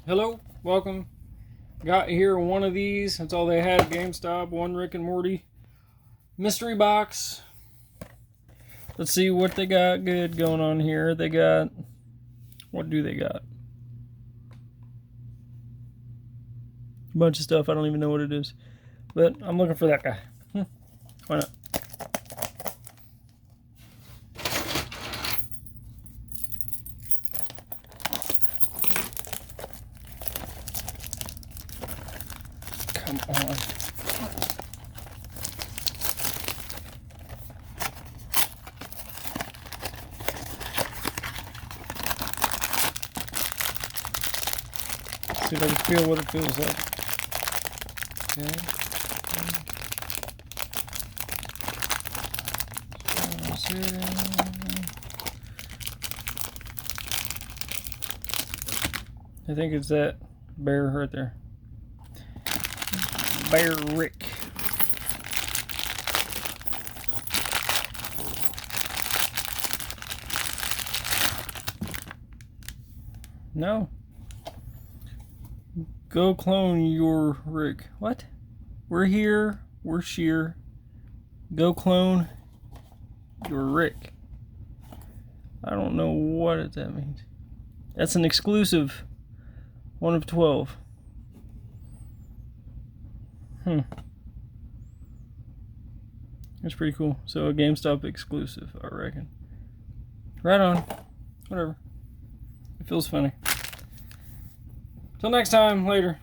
Hello, welcome. Got here one of these. That's all they had at GameStop. One Rick and Morty mystery box. Let's see what they got good going on here. They got... What do they got? A bunch of stuff. I don't even know what it is. But I'm looking for that guy. Why not? Come on. See if I can feel what it feels like. Okay. I think it's that bear right there. Bear Rick. No. Go clone your Rick. What? We're here. We're sheer. Go clone your Rick. I don't know what that means. That's an exclusive. 1 of 12. That's pretty cool. So a GameStop exclusive, I reckon. Right on. Whatever. It feels funny. Till next time, later.